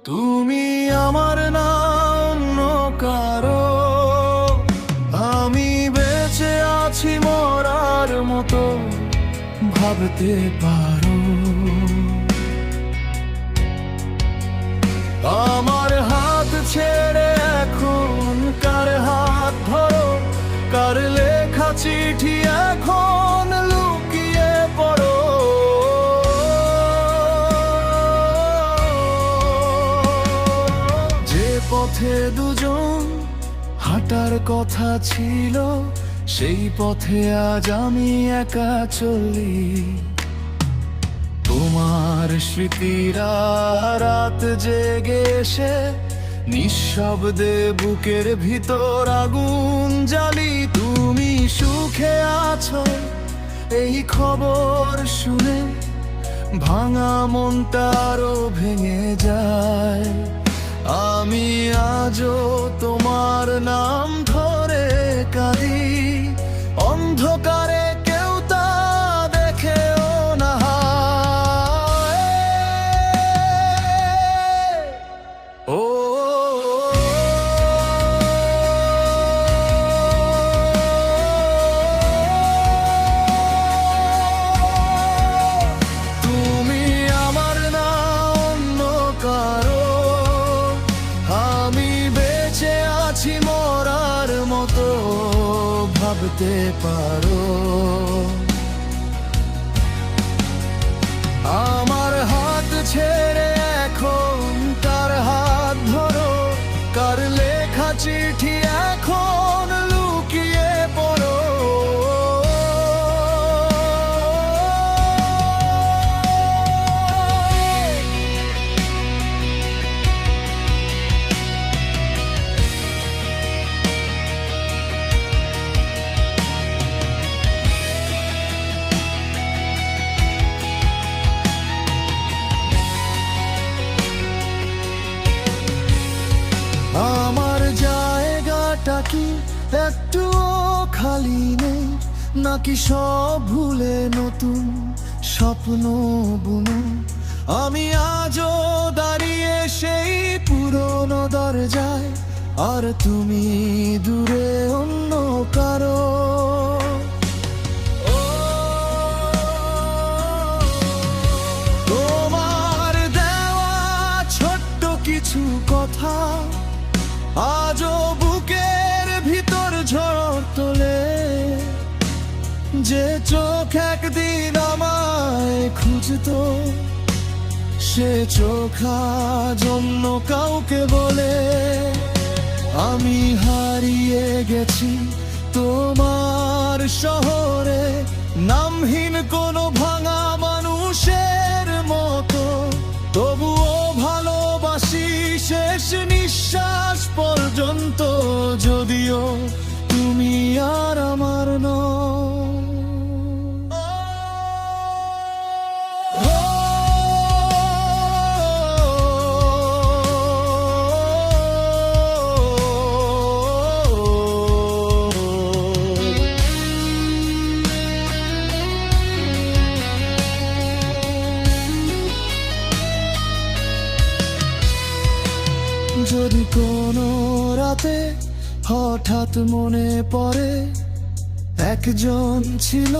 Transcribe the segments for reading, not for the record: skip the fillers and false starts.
তুমি আমার না অন্য কারো, আমি বেঁচে আছি মরার মতো ভাবতে পারো। আমার হাত ছেড়ে এখন কার হাত ধরো, কার লেখা চিঠি এখন লুকিয়ে পড়ো। যে পথে দুজন হাঁটার কথা ছিল, সেই পথে আজ আমি একা চলি। তোমার স্মৃতিরা রাত জেগে এসে নিঃশব্দে বুকের ভিতর আগুন জ্বালি। তুমি সুখে আছো এই খবর শুনে ভাঙা মনটা আরো ভেঙে যায়। আমি আজও তোমার নাম ধরে কাঁদি, অন্ধকারে কেউ তা দেখেও না। ও তুমি আমার না অন্য কারো, আমি বেঁচে আছি মরার মতো ভাবতে পারো। আমার হাত ছেড়ে এখন কার হাত ধরো, কার লেখা চিঠি এখন লুকিয়ে পড়ো। আমার জায়গাটা কি একটুও খালি নেই, নাকি সব ভুলে নতুন স্বপ্ন বুনো? আমি আজও দাঁড়িয়ে সেই পুরনো দরজায়, আর তুমি দূরে অন্য কারো। তোমার দেওয়া ছোট্ট কিছু কথা আজও বুকের ভিতর ঝড় তোলে। যে চোখ একদিন আমায় খুঁজতো, সে চোখ আজ অন্য কাউকে বলে। আমি হারিয়ে গেছি তোমার শহরে, নামহীন কোনো ভাঙা মানুষের মতো। তবুও ভালোবাসি শেষ নিঃশ্বাস পর্যন্ত, যদিও তুমি আর আমার নও। যদি কোনো রাতে হঠাৎ মনে পড়ে একজন ছিল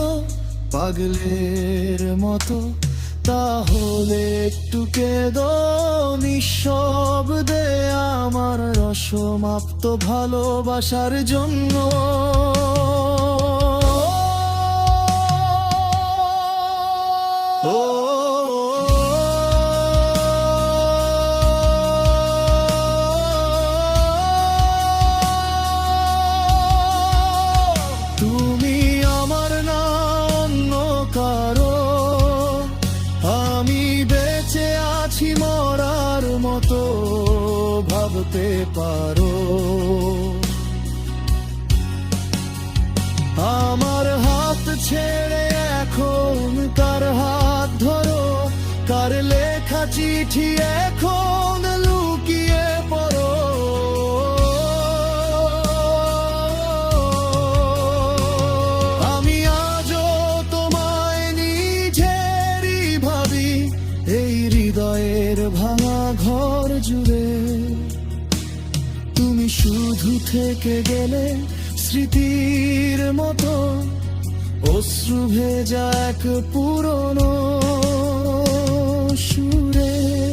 পাগলের মতো, তাহলে একটু কেঁদো নিঃশব্দে আমার অসমাপ্ত ভালোবাসার জন্য। ও তুমি আমার না অন্য কারো, আমি বেঁচে আছি মরার মতো ভাবতে পারো। আমার হাত ছেড়ে এখন কার হাত ধরো, কার লেখা চিঠি এখন লুকিয়ে পড়ো। আমি আজও তোমায় নিজেরই ভাবি, এই হৃদয়ের ভাঙা ঘর জুড়ে তুমি শুধু থেকে গেলে স্মৃতির মতো, অশ্রু ভেজা এক পুরনো সুরে।